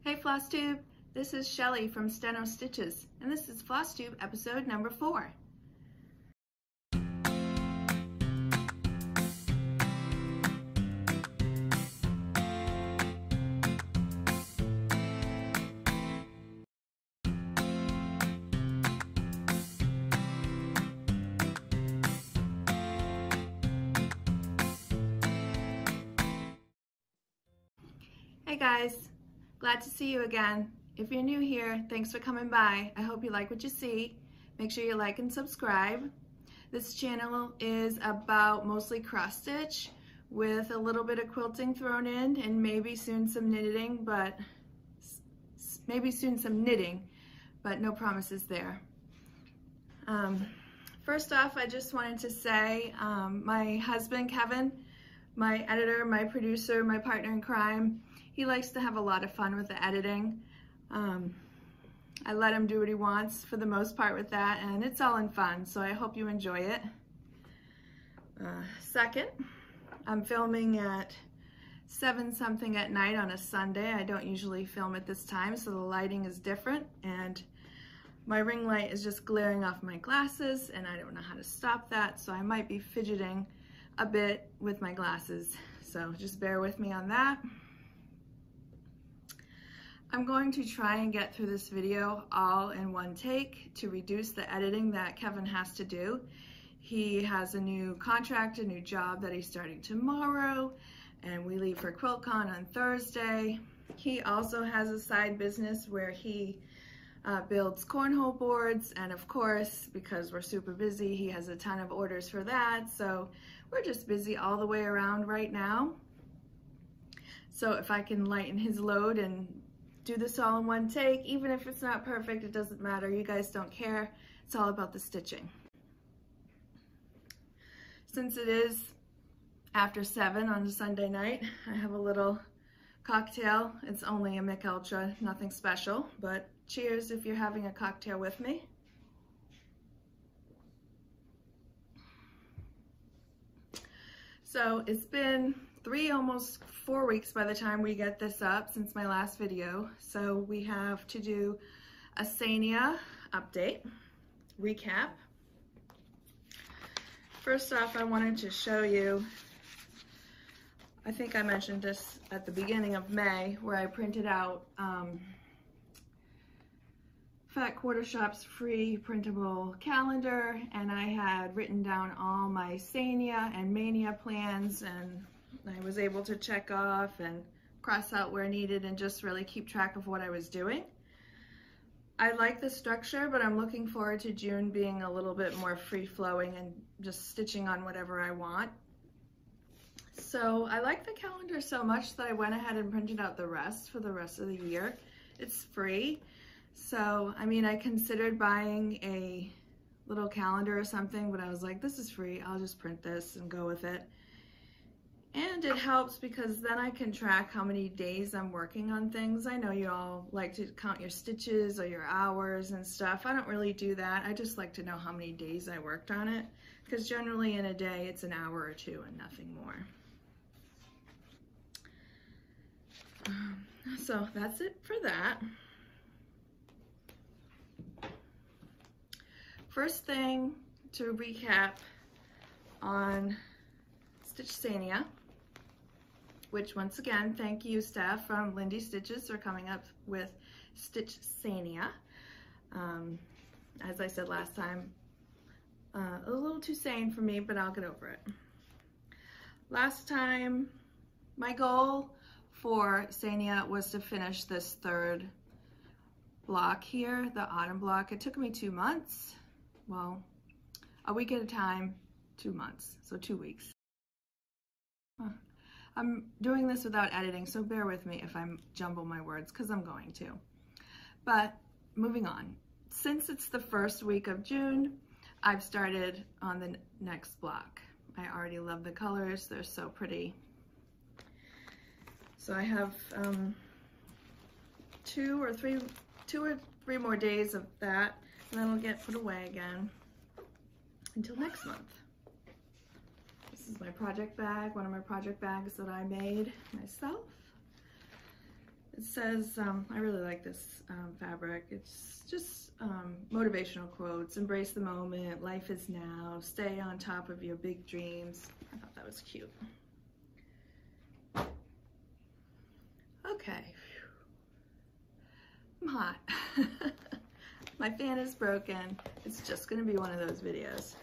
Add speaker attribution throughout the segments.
Speaker 1: Hey FlossTube, this is Shelly from StenoStitches, and this is FlossTube episode number 4. Hey guys, glad to see you again. If you're new here, thanks for coming by. I hope you like what you see. Make sure you like and subscribe. This channel is about mostly cross stitch with a little bit of quilting thrown in and maybe soon some knitting, but no promises there. First off, I just wanted to say my husband Kevin, my editor, my producer, my partner in crime, he likes to have a lot of fun with the editing. I let him do what he wants for the most part with that, and it's all in fun, so I hope you enjoy it. Second, I'm filming at 7-something at night on a Sunday. I don't usually film at this time, so the lighting is different, and my ring light is just glaring off my glasses, and I don't know how to stop that, so I might be fidgeting a bit with my glasses, so just bear with me on that. I'm going to try and get through this video all in one take to reduce the editing that Kevin has to do. He has a new contract, a new job that he's starting tomorrow, and we leave for QuiltCon on Thursday. He also has a side business where he builds cornhole boards, and of course, because we're super busy, he has a ton of orders for that, so we're just busy all the way around right now. So if I can lighten his load and do this all in one take, even if it's not perfect, it doesn't matter. You guys don't care. It's all about the stitching. Since it is after 7 on a Sunday night, I have a little cocktail. It's only a Mick Ultra, nothing special, but cheers if you're having a cocktail with me. So it's been almost 4 weeks by the time we get this up since my last video. So we have to do a SANE-IA update, recap. First off, I wanted to show you, I think I mentioned this at the beginning of May, where I printed out Fat Quarter Shop's free printable calendar, and I had written down all my SANE-IA and Mania plans, and I was able to check off and cross out where needed and just really keep track of what I was doing. I like the structure, but I'm looking forward to June being a little bit more free-flowing and just stitching on whatever I want. So I like the calendar so much that I went ahead and printed out the rest for the rest of the year. It's free. So, I mean, I considered buying a little calendar or something, but I was like, this is free. I'll just print this and go with it. And it helps because then I can track how many days I'm working on things. I know you all like to count your stitches or your hours and stuff. I don't really do that. I just like to know how many days I worked on it, because generally in a day it's an hour or 2 and nothing more. So that's it for that. First thing to recap on Stitch SANE-IA, which once again, thank you staff from Lindy Stitches for coming up with Stitch SANE-IA. As I said last time, a little too sane for me, but I'll get over it. Last time, my goal for SANE-IA was to finish this 3rd block here, the autumn block. It took me 2 months. Well, a week at a time, 2 months, so 2 weeks. I'm doing this without editing, so bear with me if I jumble my words, because I'm going to. But moving on. Since it's the first week of June, I've started on the next block. I already love the colors. They're so pretty. So I have 2 or 3 more days of that, and then it'll get put away again until next month. This is my project bag, one of my project bags that I made myself. It says, I really like this fabric. It's just motivational quotes. Embrace the moment. Life is now. Stay on top of your big dreams. I thought that was cute. Okay. I'm hot. My fan is broken. It's just going to be one of those videos.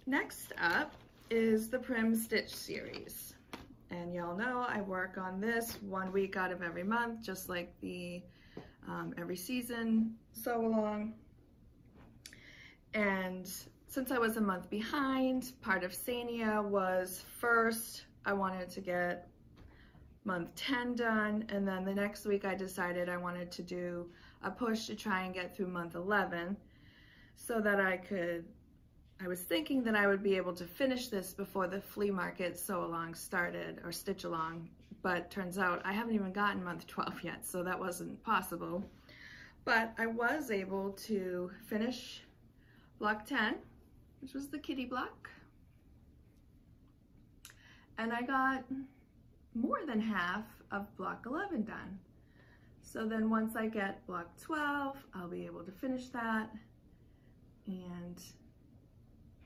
Speaker 1: Next up is the Prim Stitch series. And y'all know I work on this 1 week out of every month, just like the every season sew along. And since I was a month behind, part of SANE-IA was first I wanted to get month 10 done, and then the next week I decided I wanted to do a push to try and get through month 11 so that I was thinking that I would be able to finish this before the Fleamarket sew along started, or stitch along, but turns out I haven't even gotten month 12 yet, so that wasn't possible. But I was able to finish block 10, which was the kitty block, and I got more than half of block 11 done. So then once I get block 12, I'll be able to finish that, and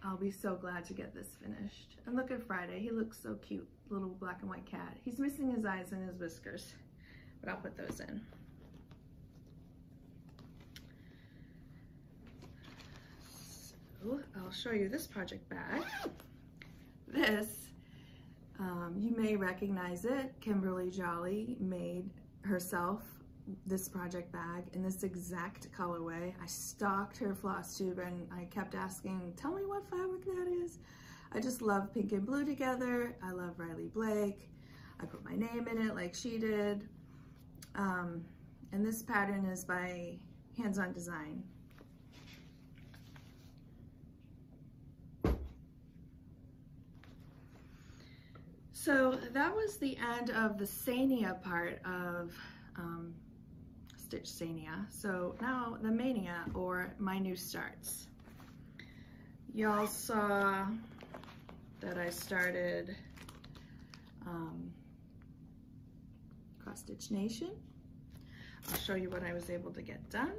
Speaker 1: I'll be so glad to get this finished. And look at Friday, he looks so cute, little black and white cat. He's missing his eyes and his whiskers, but I'll put those in. So I'll show you this project bag. This, you may recognize it. Kimberly Jolly made herself this project bag in this exact colorway. I stalked her FlossTube and I kept asking, tell me what fabric that is. I just love pink and blue together. I love Riley Blake. I put my name in it like she did. And this pattern is by Hands On Design. So that was the end of the SANE-IA part of Stitch SANE-IA. So now the Mania, or my new starts. Y'all saw that I started Cross Stitch Nation. I'll show you what I was able to get done.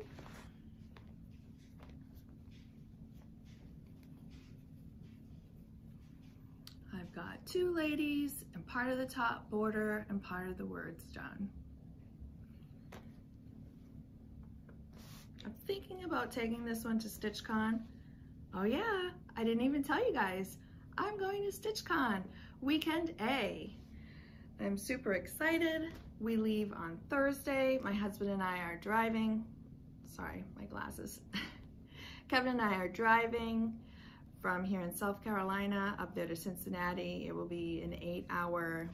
Speaker 1: I've got two ladies and part of the top border and part of the words done. I'm thinking about taking this one to StitchCon. Oh yeah, I didn't even tell you guys. I'm going to StitchCon, weekend A. I'm super excited. We leave on Thursday. My husband and I are driving. Sorry, my glasses. Kevin and I are driving from here in South Carolina up there to Cincinnati. It will be an 8-hour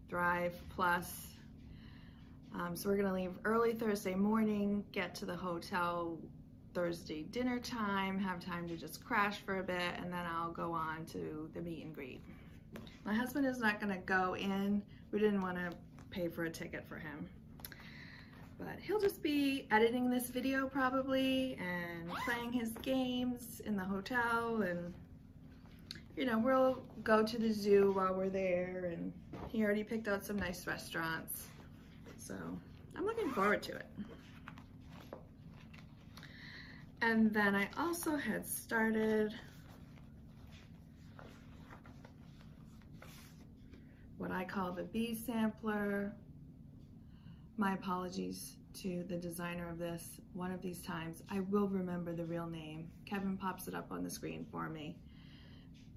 Speaker 1: drive plus. So we're gonna leave early Thursday morning, get to the hotel Thursday dinner time, have time to just crash for a bit, and then I'll go on to the meet and greet. My husband is not gonna go in. We didn't wanna pay for a ticket for him. But he'll just be editing this video probably and playing his games in the hotel, and you know, we'll go to the zoo while we're there, and he already picked out some nice restaurants. So I'm looking forward to it. And then I also had started what I call the bee sampler. My apologies to the designer of this. One of these times I will remember the real name. Kevin pops it up on the screen for me.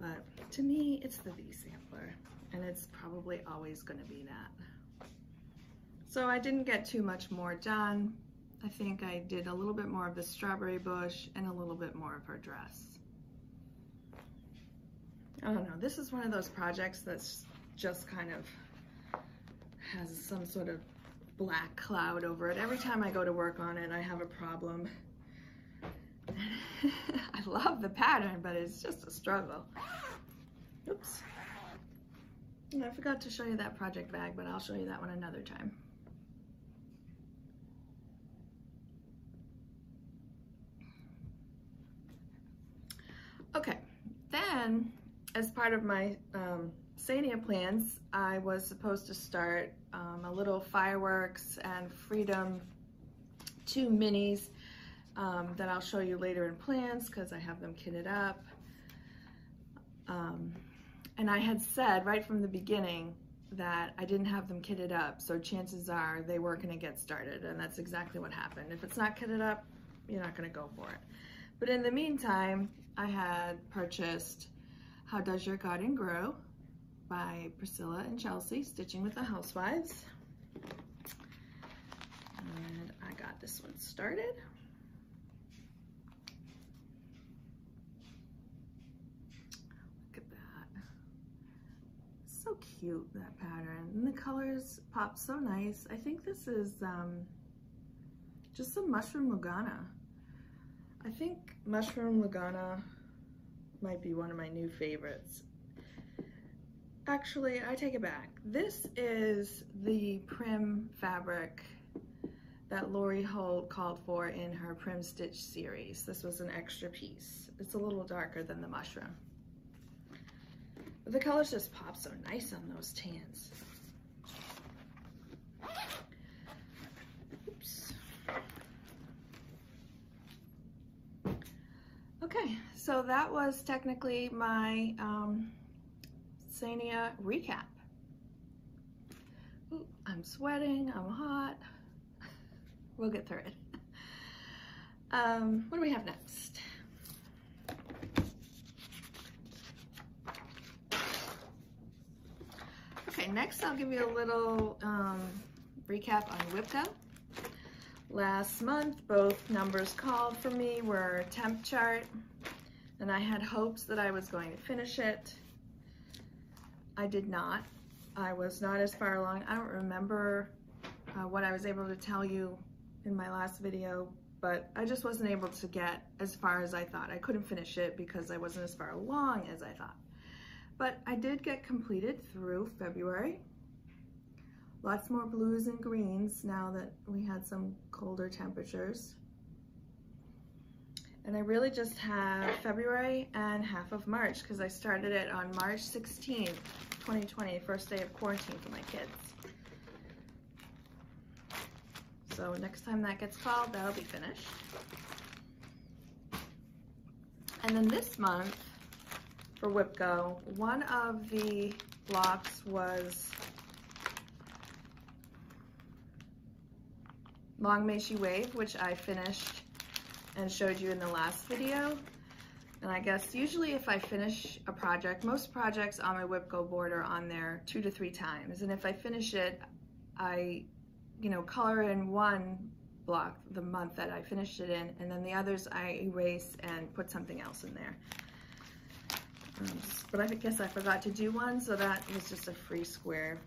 Speaker 1: But to me, it's the bee sampler, and it's probably always gonna be that. So I didn't get too much more done. I think I did a little bit more of the strawberry bush and a little bit more of her dress. I don't know, this is one of those projects that's just kind of has some sort of black cloud over it. Every time I go to work on it, I have a problem. I love the pattern, but it's just a struggle. Oops. I forgot to show you that project bag, but I'll show you that one another time. Okay, then as part of my SANE-IA plans, I was supposed to start a little fireworks and freedom 2 minis that I'll show you later in plans because I have them kitted up. And I had said right from the beginning that I didn't have them kitted up, so chances are they weren't going to get started, and that's exactly what happened. If it's not kitted up, you're not going to go for it. But in the meantime, I had purchased How Does Your Garden Grow by Priscilla and Chelsea, Stitching with the Housewives. And I got this one started. Look at that. So cute, that pattern. And the colors pop so nice. I think this is just some Mushroom Lugana. I think Mushroom Lugana might be one of my new favorites. Actually, I take it back. This is the Prim fabric that Lori Holt called for in her Prim Stitch series. This was an extra piece. It's a little darker than the mushroom. But the colors just pop so nice on those tans. Oops. Okay, so that was technically my SANE-IA recap. Ooh, I'm sweating, I'm hot. We'll get through it. What do we have next? Okay, next I'll give you a little recap on WIPGO. Last month, both numbers called for me were temp chart, and I had hopes that I was going to finish it. I did not. I was not as far along. I don't remember what I was able to tell you in my last video, but I just wasn't able to get as far as I thought. I couldn't finish it because I wasn't as far along as I thought. But I did get completed through February. Lots more blues and greens now that we had some colder temperatures. And I really just have February and half of March because I started it on March 16th, 2020, first day of quarantine for my kids. So next time that gets called, that'll be finished. And then this month for WIPGO, one of the blocks was Long May She Wave, which I finished and showed you in the last video. And I guess usually if I finish a project, most projects on my WIPGO board are on there 2 to 3 times. And if I finish it, I, color in one block the month that I finished it in, and then the others I erase and put something else in there. But I guess I forgot to do one, so that was just a free square.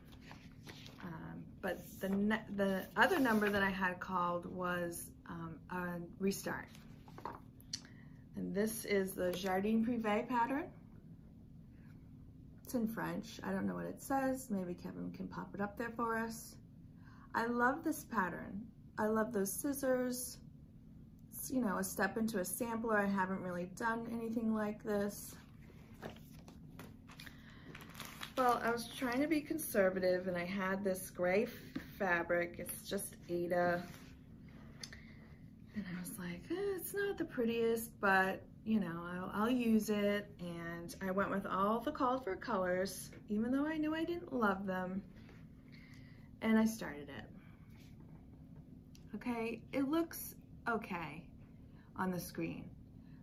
Speaker 1: But the other number that I had called was a restart. And this is the Jardin Prive pattern. It's in French. I don't know what it says. Maybe Kevin can pop it up there for us. I love this pattern. I love those scissors. It's, a step into a sampler. I haven't really done anything like this. Well, I was trying to be conservative, and I had this gray fabric. It's just Ada. And I was like, it's not the prettiest, but, I'll use it. And I went with all the called for colors, even though I knew I didn't love them. And I started it. Okay, it looks okay on the screen,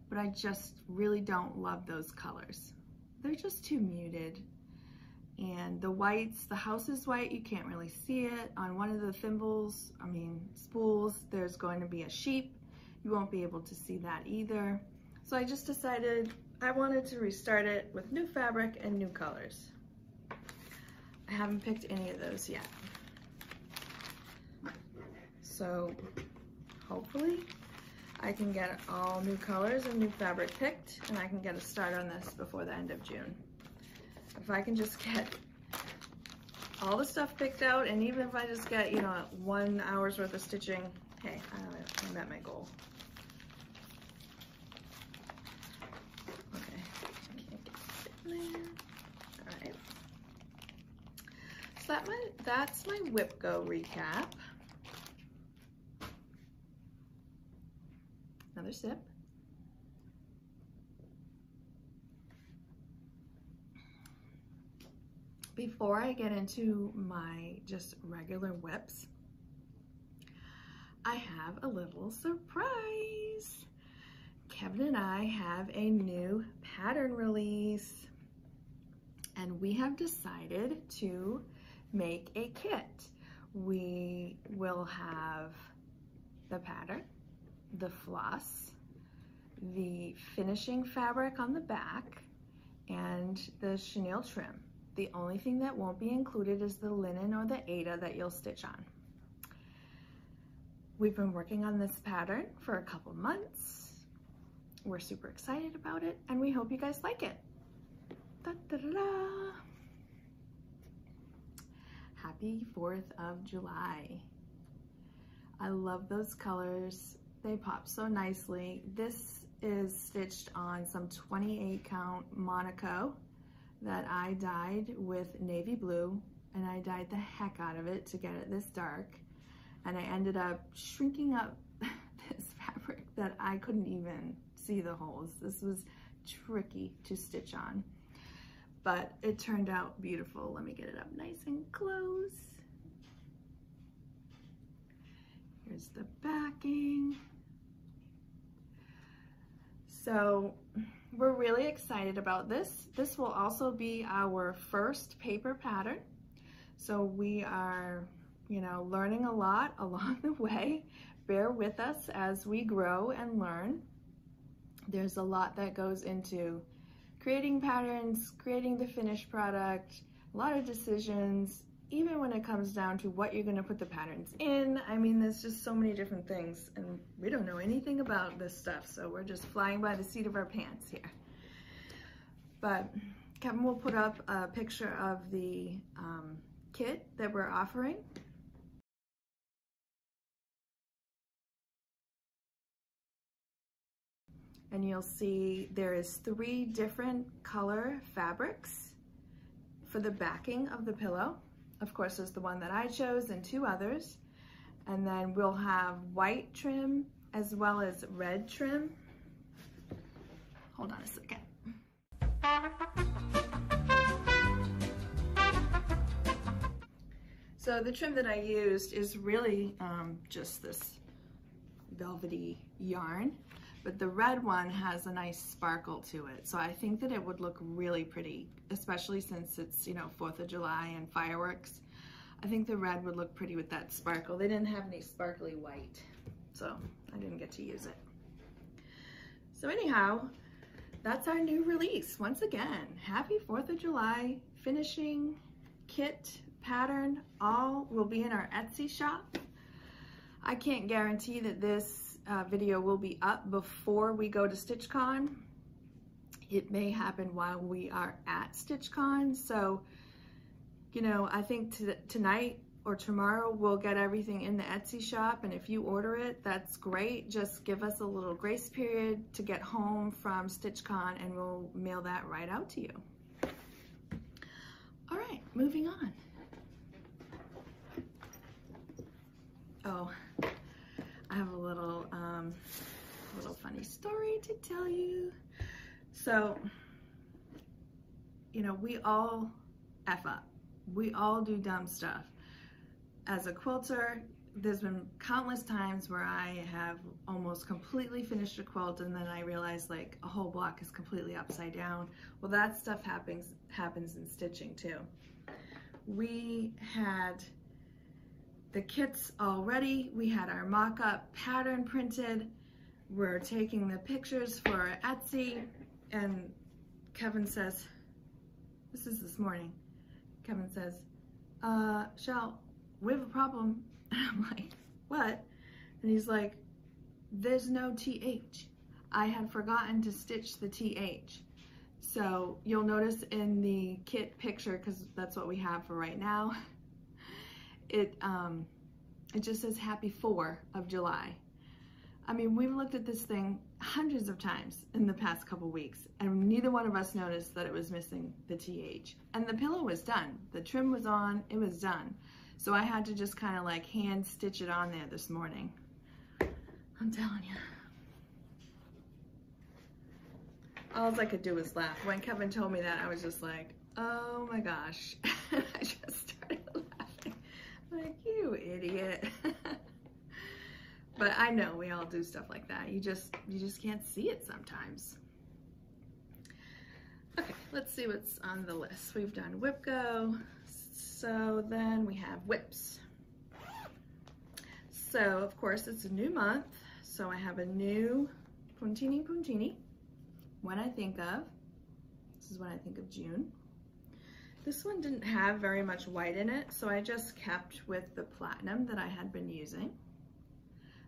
Speaker 1: but I just really don't love those colors. They're just too muted. And the whites, the house is white, you can't really see it. On one of the spools, there's going to be a sheep. You won't be able to see that either. So I just decided I wanted to restart it with new fabric and new colors. I haven't picked any of those yet. So hopefully I can get all new colors and new fabric picked, and I can get a start on this before the end of June. If I can just get all the stuff picked out, and even if I just get, 1 hour's worth of stitching, hey, I met my goal. Okay, I can't get it in there. All right. So that's my WIPGO recap. Another sip. Before I get into my just regular whips, I have a little surprise. Kevin and I have a new pattern release, and we have decided to make a kit. We will have the pattern, the floss, the finishing fabric on the back, and the chenille trim. The only thing that won't be included is the linen or the Aida that you'll stitch on. We've been working on this pattern for a couple months. We're super excited about it, and we hope you guys like it. Da, da, da, da. Happy 4th of July. I love those colors. They pop so nicely. This is stitched on some 28 count Monaco that I dyed with navy blue, and I dyed the heck out of it to get it this dark. And I ended up shrinking up this fabric that I couldn't even see the holes. This was tricky to stitch on, but it turned out beautiful. Let me get it up nice and close. Here's the backing. So we're really excited about this. This will also be our first paper pattern. So we are, you know, learning a lot along the way. Bear with us as we grow and learn. There's a lot that goes into creating patterns, creating the finished product, a lot of decisions, even when it comes down to what you're gonna put the patterns in. I mean, there's just so many different things, and we don't know anything about this stuff, so we're just flying by the seat of our pants here. But Kevin will put up a picture of the kit that we're offering. And you'll see there is 3 different color fabrics for the backing of the pillow. Of course, there's the one that I chose and 2 others. And then we'll have white trim as well as red trim. Hold on a second. So the trim that I used is really just this velvety yarn, but the red one has a nice sparkle to it. So I think that it would look really pretty, especially since it's, you know, 4th of July and fireworks. I think the red would look pretty with that sparkle. They didn't have any sparkly white, so I didn't get to use it. So anyhow, that's our new release. Once again, happy 4th of July. Finishing, kit, pattern, all will be in our Etsy shop. I can't guarantee that this video will be up before we go to StitchCon. It may happen while we are at StitchCon. So, you know, I think tonight or tomorrow we'll get everything in the Etsy shop, and if you order it, that's great. Just give us a little grace period to get home from StitchCon, and we'll mail that right out to you. All right, moving on. Oh, I have a little funny story to tell you. So, you know, we all F up. We all do dumb stuff. As a quilter, there's been countless times where I have almost completely finished a quilt and then I realize like a whole block is completely upside down. Well, that stuff happens in stitching too. We had the kits all ready. We had our mock-up pattern printed. We're taking the pictures for Etsy, and Kevin says, this is this morning, Kevin says, Shell, we have a problem. And I'm like, what? And he's like, there's no TH. I had forgotten to stitch the TH. So you'll notice in the kit picture, because that's what we have for right now, it just says happy 4th of July. I mean, we've looked at this thing hundreds of times in the past couple weeks, and neither one of us noticed that it was missing the TH. And the pillow was done. The trim was on, it was done. So I had to just kind of like hand stitch it on there this morning. I'm telling you. All I could do was laugh. When Kevin told me that, I was just like, oh my gosh. I just started laughing. Like, you idiot. But I know we all do stuff like that. You just can't see it sometimes. Okay, let's see what's on the list. We've done WIPGO, so then we have WIPs. So of course it's a new month, so I have a new Puntini. When I think of, this is when I think of June. This one didn't have very much white in it, so I just kept with the platinum that I had been using.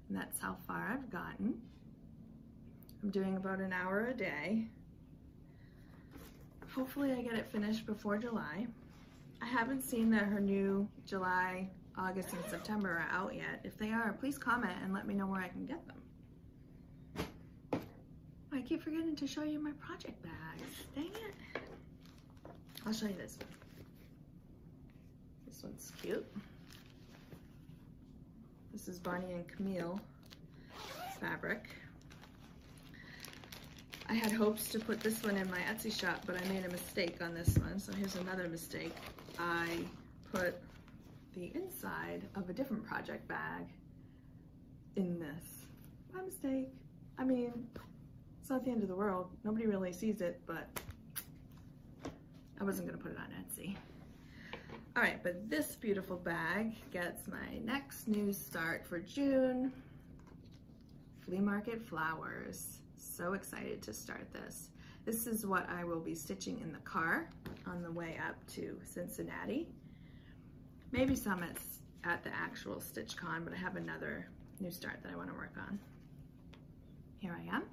Speaker 1: And that's how far I've gotten. I'm doing about an hour a day. Hopefully I get it finished before July. I haven't seen that her new July, August, and September are out yet. If they are, please comment and let me know where I can get them. I keep forgetting to show you my project bags. Dang it. I'll show you this one. This one's cute. This is Barney and Camille fabric. I had hopes to put this one in my Etsy shop, but I made a mistake on this one. So here's another mistake. I put the inside of a different project bag in this. My mistake. I mean, it's not the end of the world. Nobody really sees it, but I wasn't gonna put it on Etsy. All right, but this beautiful bag gets my next new start for June. Fleamarket flowers. So excited to start this. This is what I will be stitching in the car on the way up to Cincinnati. Maybe some at the actual StitchCon, but I have another new start that I want to work on. Here I am.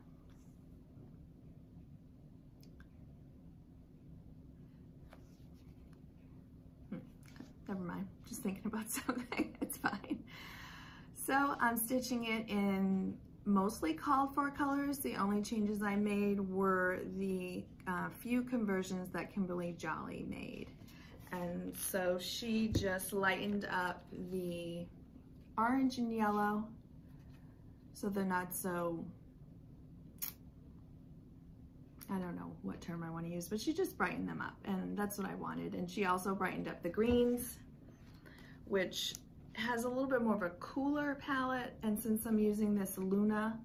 Speaker 1: Never mind, just thinking about something, it's fine. So I'm stitching it in mostly called for colors. The only changes I made were the few conversions that Kimberly Jolly made. And so she just lightened up the orange and yellow so they're not so, I don't know what term I want to use, but she just brightened them up, and that's what I wanted. And she also brightened up the greens, which has a little bit more of a cooler palette, and since I'm using this Luna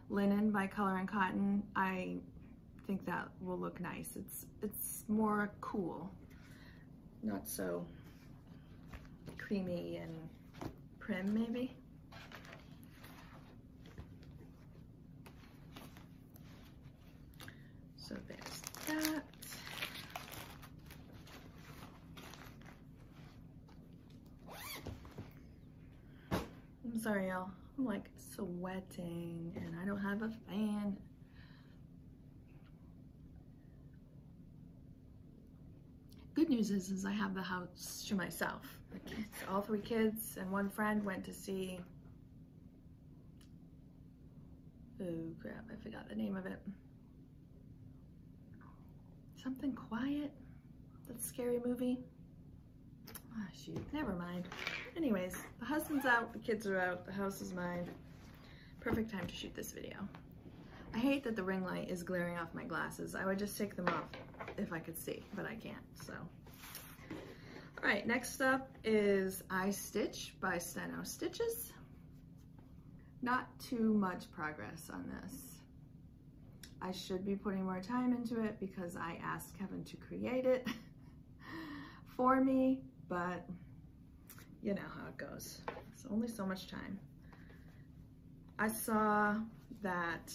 Speaker 1: linen by Color and Cotton, I think that will look nice. It's more cool, not so creamy and prim maybe. So there's that. I'm sorry, y'all. I'm like sweating and I don't have a fan. Good news is I have the house to myself. The kids, all three kids and one friend went to see, oh crap, I forgot the name of it. Something Quiet, that scary movie. Ah, shoot, never mind. Anyways, the husband's out, the kids are out, the house is mine. Perfect time to shoot this video. I hate that the ring light is glaring off my glasses. I would just take them off if I could see, but I can't, so. All right, next up is I Stitch by StenoStitches. Not too much progress on this. I should be putting more time into it because I asked Kevin to create it for me, but you know how it goes. It's only so much time. I saw that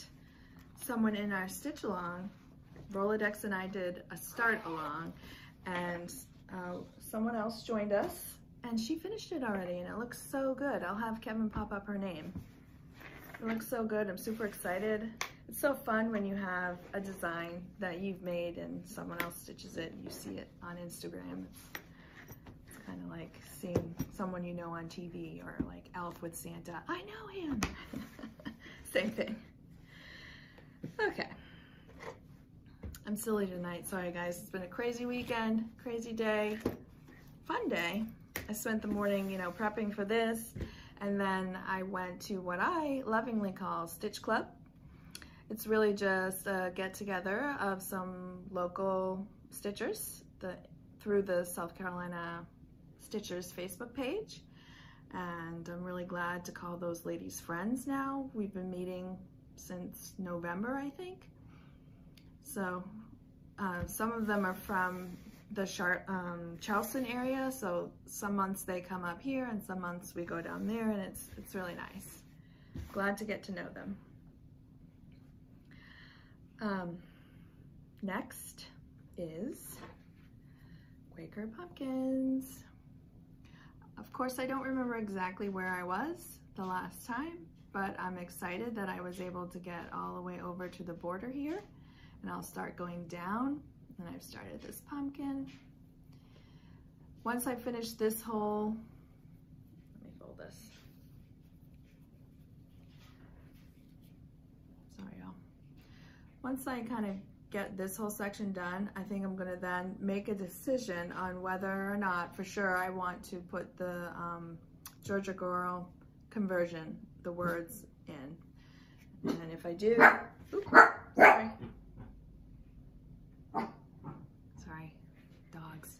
Speaker 1: someone in our stitch along, Rolodex and I did a start along, and someone else joined us and she finished it already and it looks so good. I'll have Kevin pop up her name. It looks so good. I'm super excited. It's so fun when you have a design that you've made and someone else stitches it and you see it on Instagram. It's kind of like seeing someone you know on TV, or like Elf with Santa. I know him. Same thing. Okay. I'm silly tonight, sorry guys. It's been a crazy weekend, crazy day, fun day. I spent the morning, you know, prepping for this, and then I went to what I lovingly call Stitch Club. It's really just a get-together of some local stitchers through the South Carolina Stitchers Facebook page. And I'm really glad to call those ladies friends now. We've been meeting since November, I think. So some of them are from the Charleston area, so some months they come up here and some months we go down there, and it's really nice. Glad to get to know them. Next is Quaker pumpkins. Of course, I don't remember exactly where I was the last time, but I'm excited that I was able to get all the way over to the border here, and I'll start going down, and I've started this pumpkin. Once I finish this whole, let me fold this. Sorry, y'all. Once I kind of get this whole section done, I think I'm gonna then make a decision on whether or not for sure I want to put the Georgia Girl conversion, the words in. And if I do, oops, sorry, dogs.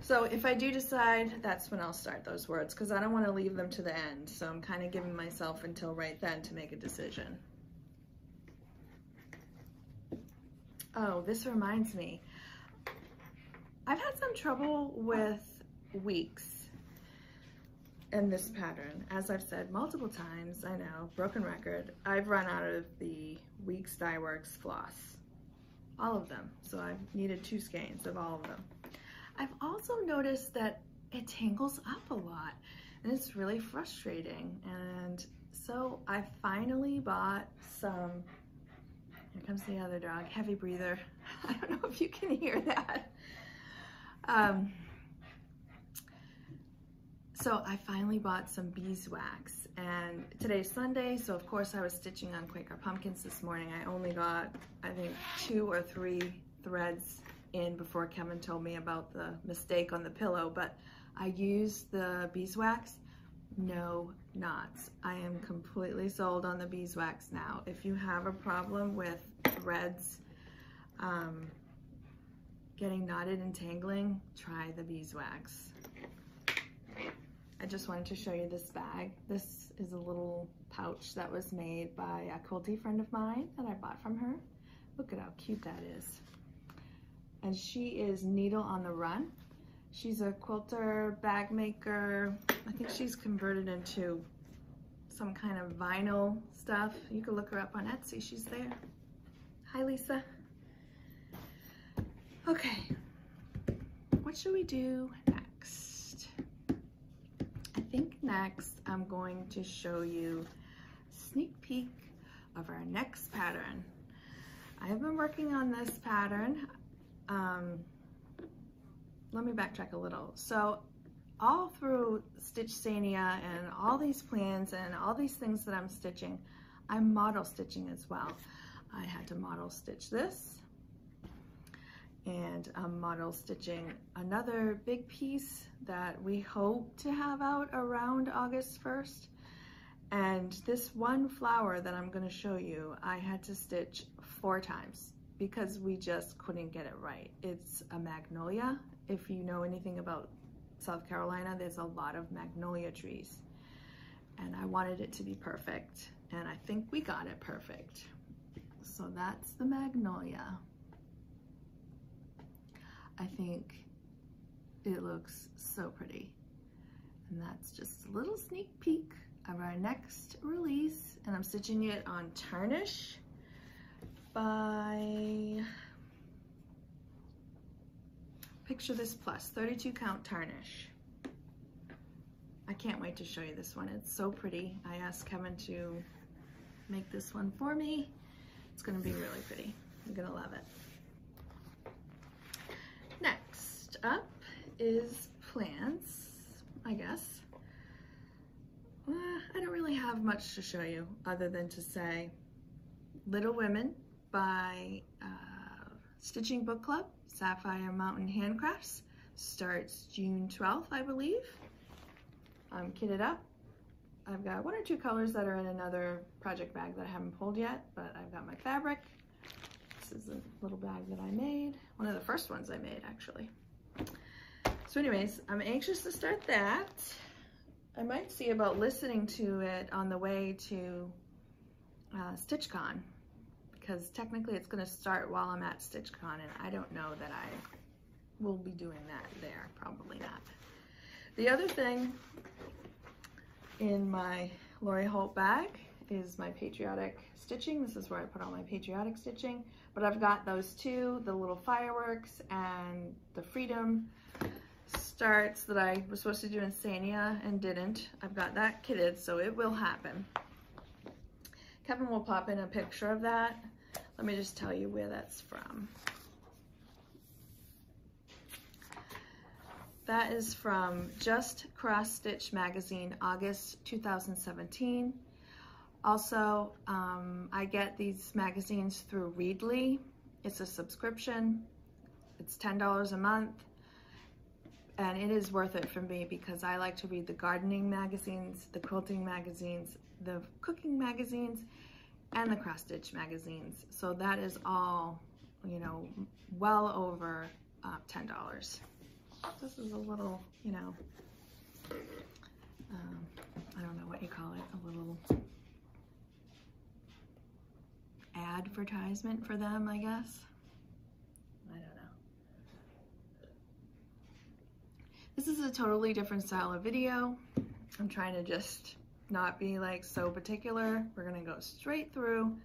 Speaker 1: So if I do decide, that's when I'll start those words, because I don't want to leave them to the end. So I'm kind of giving myself until right then to make a decision. Oh, this reminds me. I've had some trouble with weeks in this pattern. As I've said multiple times, I know, broken record, I've run out of the Weeks Dye Works floss. All of them. So I've needed 2 skeins of all of them. I've also noticed that it tangles up a lot, and it's really frustrating. And so I finally bought some, here comes the other dog, heavy breather. I don't know if you can hear that. So I finally bought some beeswax, and today's Sunday, so of course I was stitching on Quaker pumpkins this morning. I only got, I think, 2 or 3 threads in before Kevin told me about the mistake on the pillow, but I used the beeswax, no knots. I am completely sold on the beeswax now. If you have a problem with threads getting knotted and tangling, try the beeswax. I just wanted to show you this bag. This is a little pouch that was made by a quilty friend of mine that I bought from her. Look at how cute that is. And she is Needle on the Run. She's a quilter, bag maker. I think she's converted into some kind of vinyl stuff. You can look her up on Etsy, she's there. Hi, Lisa. Okay, what should we do next? I think next I'm going to show you a sneak peek of our next pattern. I have been working on this pattern. Let me backtrack a little. So all through Stitch SANE-IA and all these plans and all these things that I'm stitching, I'm model stitching as well. I had to model stitch this, and I'm model stitching another big piece that we hope to have out around August 1st. And this one flower that I'm going to show you, I had to stitch 4 times because we just couldn't get it right. It's a magnolia. If you know anything about South Carolina, there's a lot of magnolia trees. And I wanted it to be perfect, and I think we got it perfect. So that's the magnolia. I think it looks so pretty. And that's just a little sneak peek of our next release. And I'm stitching it on Tarnish by Picture This Plus, 32 count Tarnish. I can't wait to show you this one. It's so pretty. I asked Kevin to make this one for me. It's gonna be really pretty. You're gonna love it. Next up is plants, I guess. I don't really have have much to show you other than to say Little Women by Stitching Book Club, Sapphire Mountain Handcrafts, starts June 12th, I believe. I'm kitted up. I've got 1 or 2 colors that are in another project bag that I haven't pulled yet, but I've got my fabric. This is a little bag that I made. One of the first ones I made, actually. So anyways, I'm anxious to start that. I might see about listening to it on the way to StitchCon, because technically it's going to start while I'm at StitchCon, and I don't know that I will be doing that there. Probably not. The other thing in my Lori Holt bag is my patriotic stitching. This is where I put all my patriotic stitching, but I've got those two, the little fireworks and the freedom starts that I was supposed to do in SANE-IA and didn't. I've got that kitted, so it will happen. Kevin will pop in a picture of that. Let me just tell you where that's from. That is from Just Cross Stitch magazine, August 2017. Also, I get these magazines through Readly. It's a subscription. It's $10 a month. And it is worth it for me because I like to read the gardening magazines, the quilting magazines, the cooking magazines, and the cross stitch magazines. So that is all, you know, well over $10. This is a little, you know, I don't know what you call it, a little advertisement for them, I guess. I don't know. This is a totally different style of video. I'm trying to just not be like so particular. We're gonna go straight through,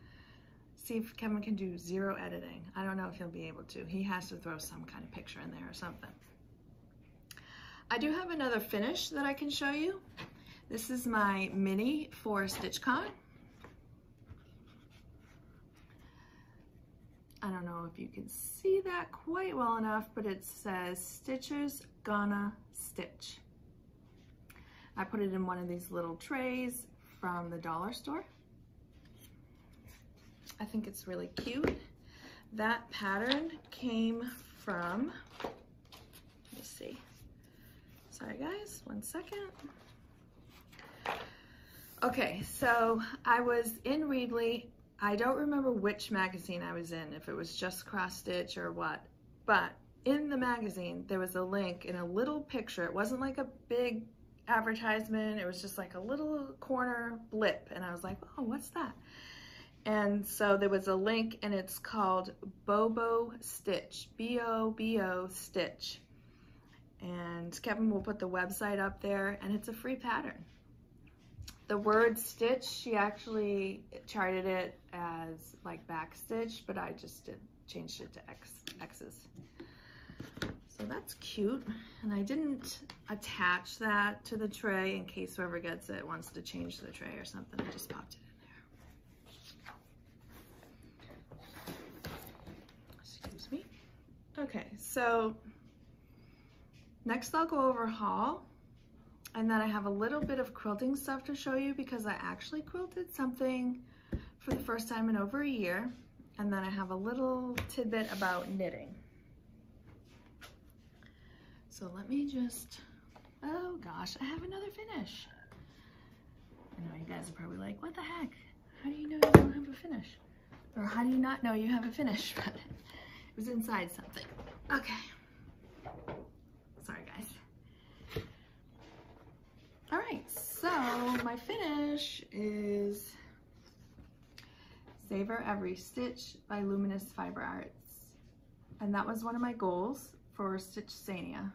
Speaker 1: see if Kevin can do 0 editing. I don't know if he'll be able to. He has to throw some kind of picture in there or something. I do have another finish that I can show you. This is my mini for StitchCon. I don't know if you can see that quite well enough, but it says Stitchers Gonna Stitch. I put it in one of these little trays from the dollar store. I think it's really cute. That pattern came from, let me see. Sorry guys, 1 second. Okay, so I was in Readly. I don't remember which magazine I was in, if it was just Cross Stitch or what, but in the magazine there was a link in a little picture. It wasn't like a big advertisement, it was just like a little corner blip, and I was like, oh, what's that? And so there was a link, and it's called Bobo Stitch, B-O-B-O Stitch. And Kevin will put the website up there, and it's a free pattern. The word stitch, she actually charted it as like back stitch, but I just changed it to X's. So that's cute. And I didn't attach that to the tray in case whoever gets it wants to change the tray or something. I just popped it in there. Excuse me. Okay, so next I'll go over haul, and then I have a little bit of quilting stuff to show you because I actually quilted something for the first time in over a year, and then I have a little tidbit about knitting. So let me just, oh gosh, I have another finish. I know you guys are probably like, what the heck? How do you know you don't have a finish? Or how do you not know you have a finish? But it was inside something. Okay. Sorry guys. All right, so my finish is Savor Every Stitch by Luminous Fiber Arts. And that was one of my goals for Stitch SANE-IA.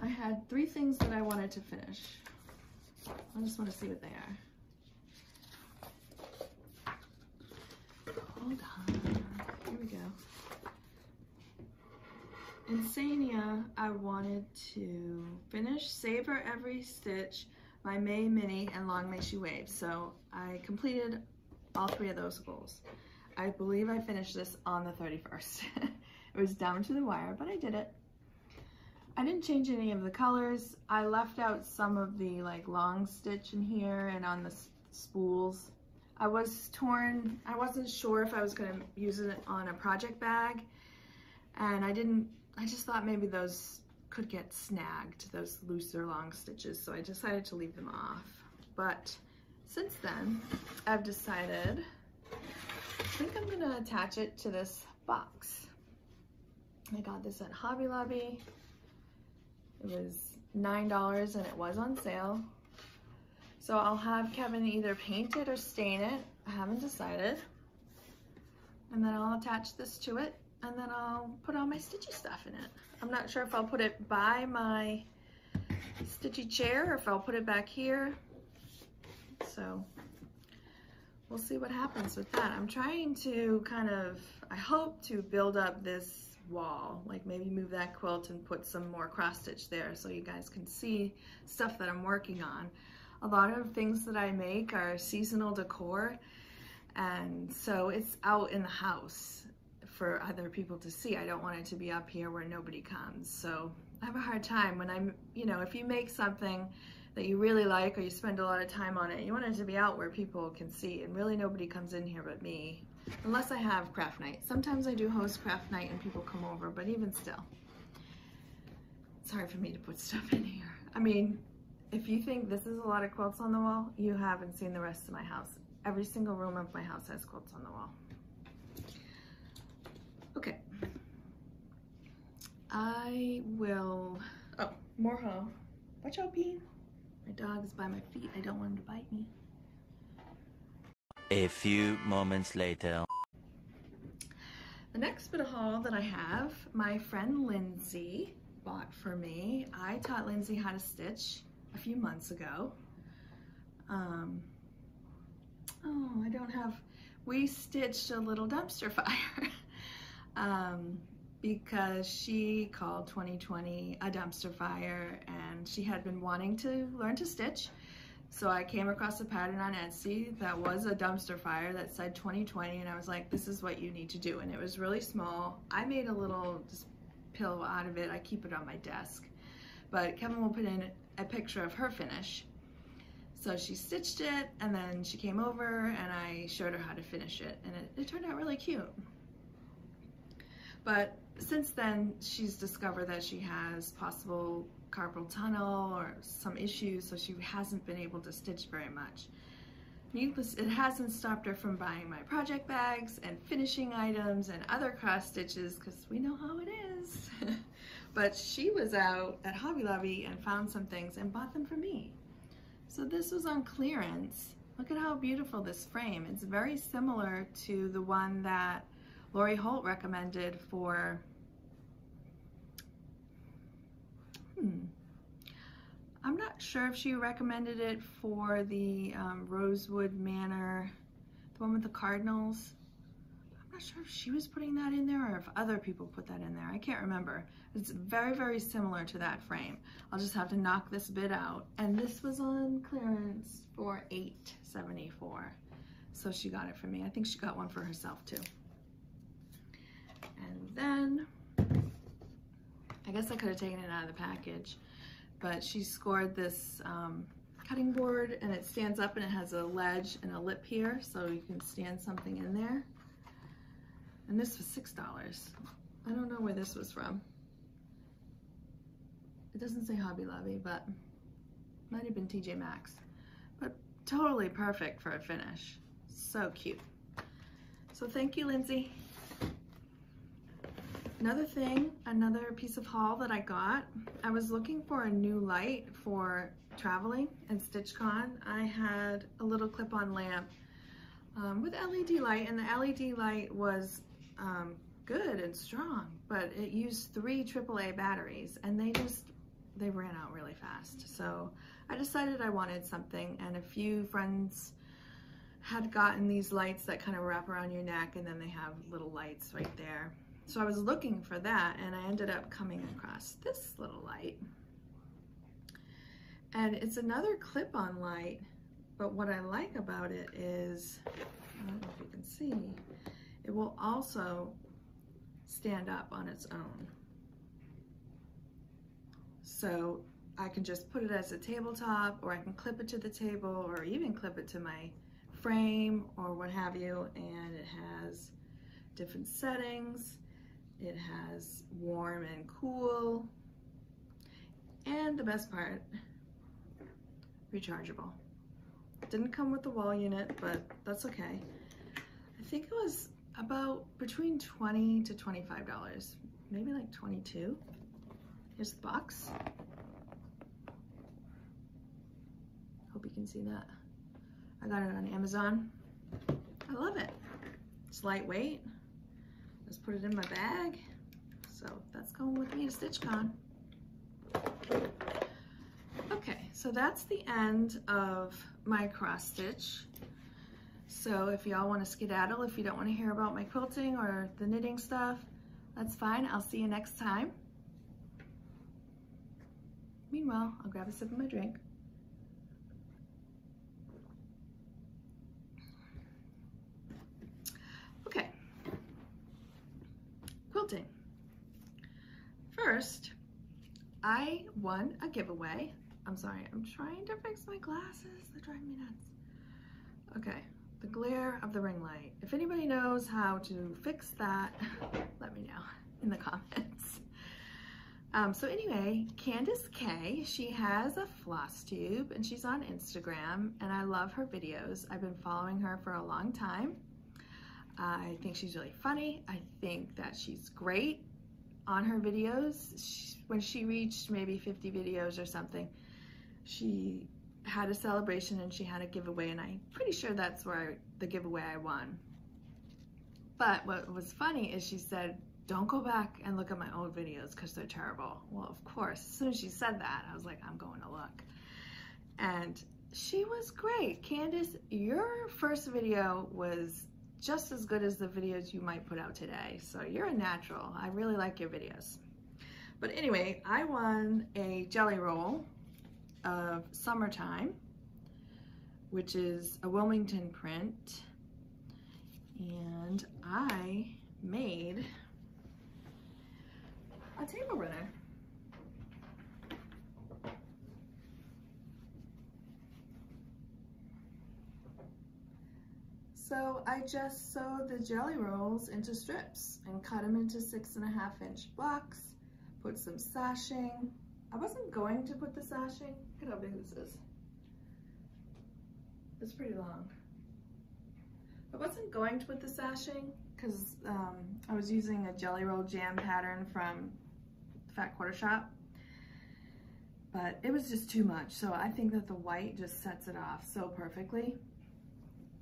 Speaker 1: I had 3 things that I wanted to finish. I just want to see what they are. Hold on, here we go. In SANE-IA, I wanted to finish Savor Every Stitch, my May Mini, and Long May She Wave. So I completed all 3 of those goals. I believe I finished this on the 31st. It was down to the wire, but I did it. I didn't change any of the colors. I left out some of the like long stitch in here and on the spools. I was torn. I wasn't sure if I was going to use it on a project bag, and I just thought maybe those could get snagged, those looser long stitches, so I decided to leave them off. But since then, I've decided, I think I'm going to attach it to this box. I got this at Hobby Lobby. It was $9 and it was on sale. So I'll have Kevin either paint it or stain it. I haven't decided. And then I'll attach this to it, and then I'll put all my stitchy stuff in it. I'm not sure if I'll put it by my stitchy chair or if I'll put it back here. So we'll see what happens with that. I'm trying to kind of, I hope to build up this wall, like maybe move that quilt and put some more cross stitch there so you guys can see stuff that I'm working on. A lot of things that I make are seasonal decor, and so it's out in the house for other people to see. I don't want it to be up here where nobody comes. So I have a hard time when I'm, you know, if you make something that you really like or you spend a lot of time on it, you want it to be out where people can see, and really nobody comes in here but me, unless I have craft night. Sometimes I do host craft night and people come over, but even still, it's hard for me to put stuff in here. I mean, if you think this is a lot of quilts on the wall, you haven't seen the rest of my house. Every single room of my house has quilts on the wall. Okay. I will, oh, more haul. Watch out, Bean. My dog is by my feet. I don't want him to bite me.
Speaker 2: A few moments later.
Speaker 1: The next bit of haul that I have, my friend Lindsay bought for me. I taught Lindsay how to stitch a few months ago. Oh, I don't have, we stitched a little dumpster fire because she called 2020 a dumpster fire, and she had been wanting to learn to stitch. So I came across a pattern on Etsy that was a dumpster fire that said 2020, and I was like, this is what you need to do. And it was really small. I made a little just pillow out of it. I keep it on my desk. But Kevin will put in a picture of her finish. So she stitched it, and then she came over and I showed her how to finish it, and it turned out really cute. But since then, she's discovered that she has possible carpal tunnel or some issues, so she hasn't been able to stitch very much. Needless, it hasn't stopped her from buying my project bags and finishing items and other cross stitches, because we know how it is. But she was out at Hobby Lobby and found some things and bought them for me. So this was on clearance. Look at how beautiful this frame. It's very similar to the one that Lori Holt recommended for, I'm not sure if she recommended it for the Rosewood Manor, the one with the cardinals. I'm not sure if she was putting that in there or if other people put that in there. I can't remember. It's very, very similar to that frame. I'll just have to knock this bit out. And this was on clearance for $8.74. So she got it for me. I think she got one for herself too. And then, I guess I could have taken it out of the package, but she scored this cutting board, and it stands up and it has a ledge and a lip here, so you can stand something in there. And this was $6. I don't know where this was from. It doesn't say Hobby Lobby, but might have been TJ Maxx. But totally perfect for a finish. So cute. So thank you, Lindsay. Another thing, another piece of haul that I got, I was looking for a new light for traveling and StitchCon. I had a little clip-on lamp with LED light, and the LED light was good and strong, but it used 3 AAA batteries, and they ran out really fast. So I decided I wanted something, and a few friends had gotten these lights that kind of wrap around your neck, and then they have little lights right there. So I was looking for that, and I ended up coming across this little light. And it's another clip-on light, but what I like about it is, I don't know if you can see, it will also stand up on its own. So I can just put it as a tabletop, or I can clip it to the table, or even clip it to my frame or what have you. And it has different settings. It has warm and cool. And the best part, rechargeable. Didn't come with the wall unit, but that's okay. I think it was about between $20 to $25, maybe like $22. Here's the box. Hope you can see that. I got it on Amazon. I love it. It's lightweight. Just put it in my bag. So that's going with me to StitchCon. Okay, so that's the end of my cross stitch. So if y'all want to skedaddle, if you don't want to hear about my quilting or the knitting stuff, that's fine. I'll see you next time. Meanwhile, I'll grab a sip of my drink. Okay, quilting. First, I won a giveaway. I'm sorry, I'm trying to fix my glasses. They're driving me nuts. Okay, the glare of the ring light. If anybody knows how to fix that, let me know in the comments. So anyway, Candace K, she has a FlossTube and she's on Instagram, and I love her videos. I've been following her for a long time. I think she's really funny. I think that she's great on her videos. When she reached maybe 50 videos or something, she had a celebration and she had a giveaway, and I'm pretty sure that's where the giveaway I won. But what was funny is she said, don't go back and look at my old videos because they're terrible. Well, of course, as soon as she said that, I was like, I'm going to look. And she was great. Candace, your first video was just as good as the videos you might put out today. So you're a natural. I really like your videos. But anyway, I won a jelly roll of Summertime, which is a Wilmington print. And I made a table runner. So I just sewed the jelly rolls into strips and cut them into 6.5-inch blocks, put some sashing. I wasn't going to put the sashing. Look at how big this is. It's pretty long. I wasn't going to put the sashing because I was using a jelly roll jam pattern from Fat Quarter Shop, but it was just too much. So I think that the white just sets it off so perfectly.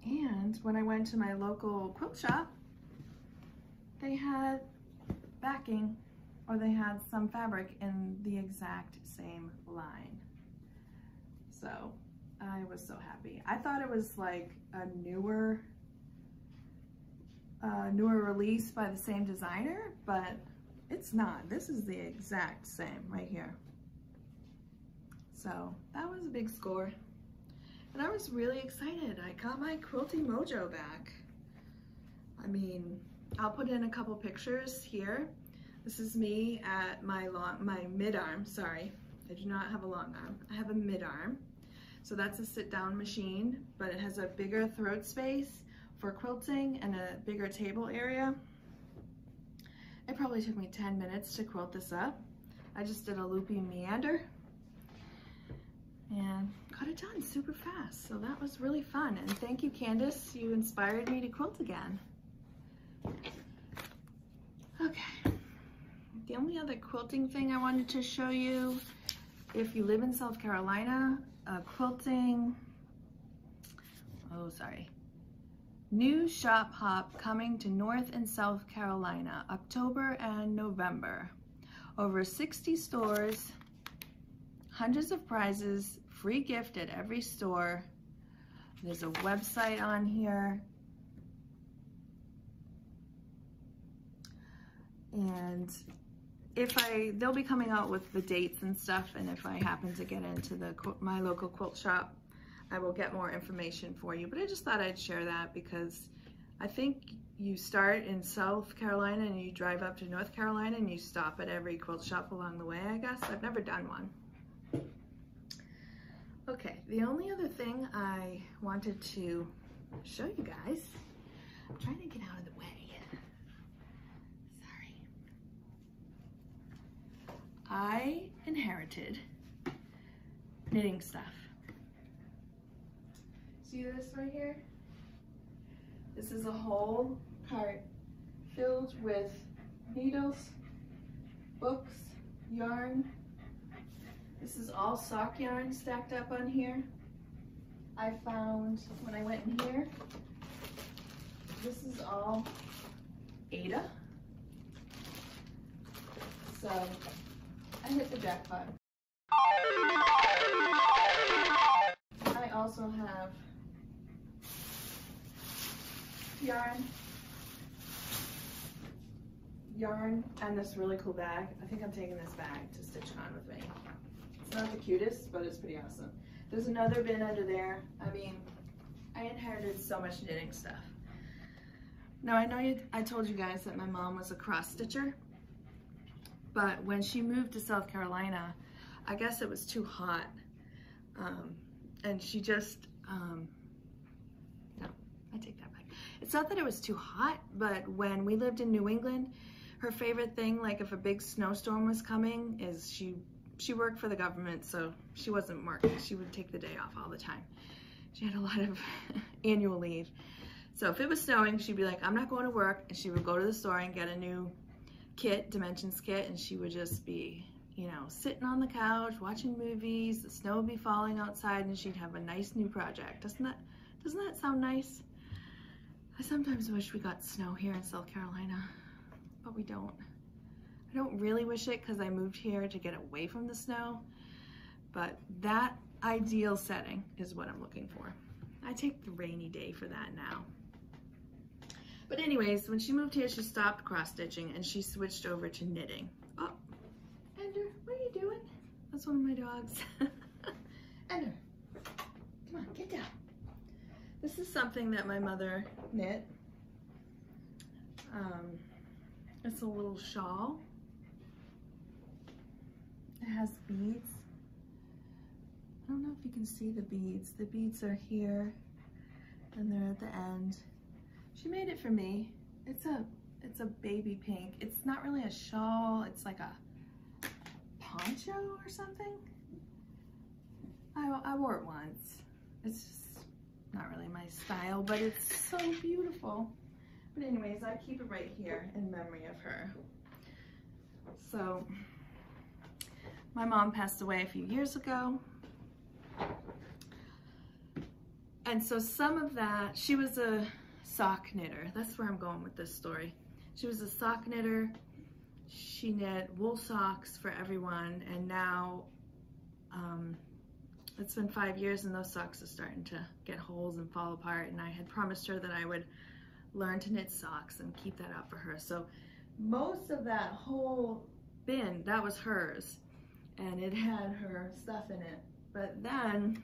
Speaker 1: And when I went to my local quilt shop, they had backing, or they had some fabric in the exact same line. So I was so happy. I thought it was like a newer release by the same designer, but it's not. This is the exact same right here. So that was a big score. And I was really excited. I got my quilting mojo back. I mean, I'll put in a couple pictures here. This is me at my mid-arm, sorry. I do not have a long arm. I have a mid-arm. So that's a sit-down machine, but it has a bigger throat space for quilting and a bigger table area. It probably took me 10 minutes to quilt this up. I just did a loopy meander and got it done super fast. So that was really fun. And thank you, Candace. You inspired me to quilt again. Okay. The only other quilting thing I wanted to show you, if you live in South Carolina, quilting, new shop hop coming to North and South Carolina, October and November. Over 60 stores, hundreds of prizes, free gift at every store. There's a website on here. And they'll be coming out with the dates and stuff, and if I happen to get into my local quilt shop, I will get more information for you. But I just thought I'd share that because I think you start in South Carolina and you drive up to North Carolina and you stop at every quilt shop along the way, I guess. I've never done one. Okay, the only other thing I wanted to show you guys, I'm trying to get out of the way. Sorry. I inherited knitting stuff. See this right here? This is a whole cart filled with needles, books, yarn. This is all sock yarn stacked up on here. I found, when I went in here, this is all Aida. So I hit the jackpot. I also have yarn, and this really cool bag. I think I'm taking this bag to stitch on with me. It's not the cutest, but it's pretty awesome. There's another bin under there. I mean, I inherited so much knitting stuff. Now I know I told you guys that my mom was a cross stitcher, but when she moved to South Carolina, I guess it was too hot, and she just, no, I take that back. It's not that it was too hot, but when we lived in New England, her favorite thing, like if a big snowstorm was coming, is she worked for the government, so she wasn't working. She would take the day off all the time. She had a lot of annual leave. So if it was snowing, she'd be like, I'm not going to work, and she would go to the store and get a new kit, dimensions kit, and she would just be, you know, sitting on the couch, watching movies, the snow would be falling outside, and she'd have a nice new project. Doesn't that sound nice? I sometimes wish we got snow here in South Carolina, but we don't. I don't really wish it because I moved here to get away from the snow, but that ideal setting is what I'm looking for. I take the rainy day for that now. But anyways, when she moved here, she stopped cross-stitching and she switched over to knitting. Oh, Ender, what are you doing? That's one of my dogs. Ender, come on, get down. This is something that my mother knit. It's a little shawl. It has beads. I don't know if you can see the beads. The beads are here and they're at the end. She made it for me. It's a baby pink. It's not really a shawl. It's like a poncho or something. I wore it once. It's just not really my style, but it's so beautiful. But anyways, I keep it right here in memory of her. So my mom passed away a few years ago. And so some of that, she was a sock knitter. That's where I'm going with this story. She was a sock knitter. She knit wool socks for everyone, and now it's been 5 years and those socks are starting to get holes and fall apart, and I had promised her that I would learn to knit socks and keep that up for her. So most of that whole bin, that was hers, and it had her stuff in it. But then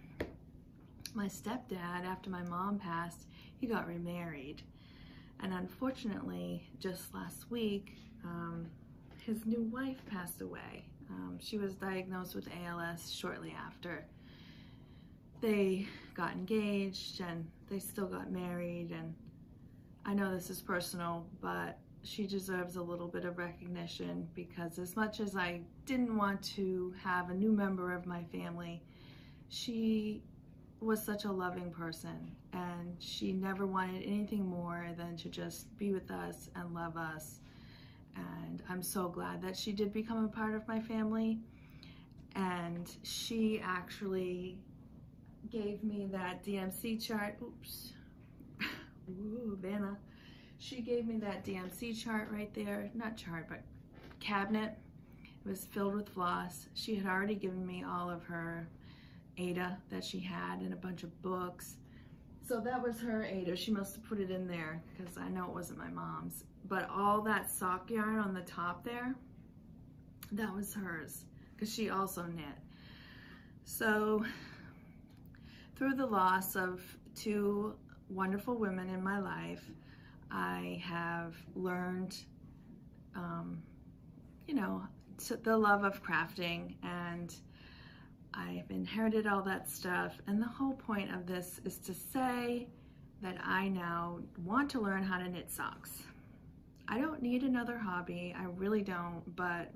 Speaker 1: my stepdad, after my mom passed, he got remarried, and unfortunately just last week his new wife passed away. She was diagnosed with ALS shortly after. They got engaged and they still got married, and I know this is personal, but she deserves a little bit of recognition, because as much as I didn't want to have a new member of my family, she was such a loving person, and she never wanted anything more than to just be with us and love us. And I'm so glad that she did become a part of my family. And she actually gave me that DMC chart. Oops. Ooh, Vanna. She gave me that DMC chart right there. Not chart, but cabinet. It was filled with floss. She had already given me all of her Aida that she had and a bunch of books. So that was her Aida. She must have put it in there because I know it wasn't my mom's. But all that sock yarn on the top there, that was hers, because she also knit. So through the loss of two wonderful women in my life, I have learned, you know, the love of crafting, and I've inherited all that stuff. And the whole point of this is to say that I now want to learn how to knit socks. I don't need another hobby, I really don't, but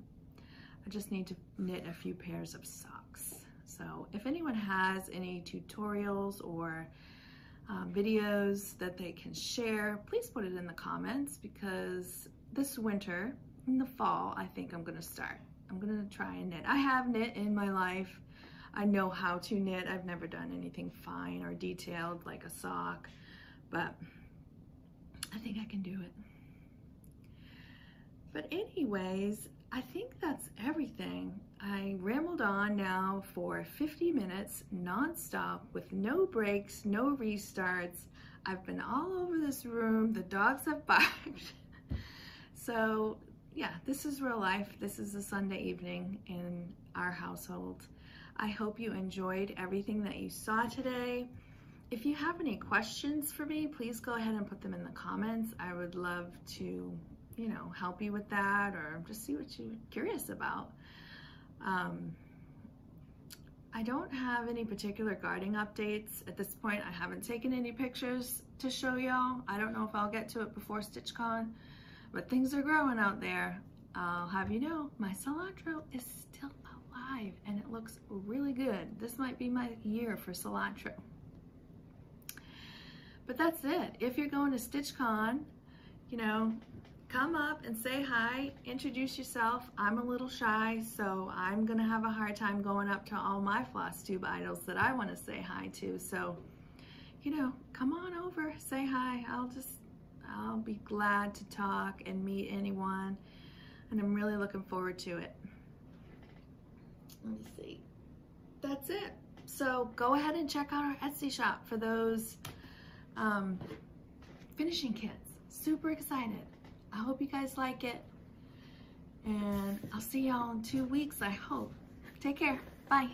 Speaker 1: I just need to knit a few pairs of socks. So if anyone has any tutorials or videos that they can share, please put it in the comments, because this winter, in the fall, I think I'm gonna start. I'm gonna try and knit. I have knit in my life. I know how to knit. I've never done anything fine or detailed like a sock, but I think I can do it. But anyways, I think that's everything. I rambled on now for 50 minutes non-stop with no breaks, no restarts. I've been all over this room. The dogs have barked. So yeah, this is real life. This is a Sunday evening in our household. I hope you enjoyed everything that you saw today. If you have any questions for me, please go ahead and put them in the comments. I would love to, you know, help you with that, or just see what you're curious about. I don't have any particular gardening updates at this point. I haven't taken any pictures to show y'all. I don't know if I'll get to it before StitchCon, but things are growing out there. I'll have you know, my cilantro is still alive and it looks really good. This might be my year for cilantro. But that's it. If you're going to StitchCon, you know, come up and say hi, introduce yourself. I'm a little shy, so I'm gonna have a hard time going up to all my FlossTube idols that I wanna say hi to. So, you know, come on over, say hi. I'll be glad to talk and meet anyone, and I'm really looking forward to it. Let me see. That's it. So go ahead and check out our Etsy shop for those finishing kits. Super excited. I hope you guys like it, and I'll see y'all in 2 weeks, I hope. Take care. Bye.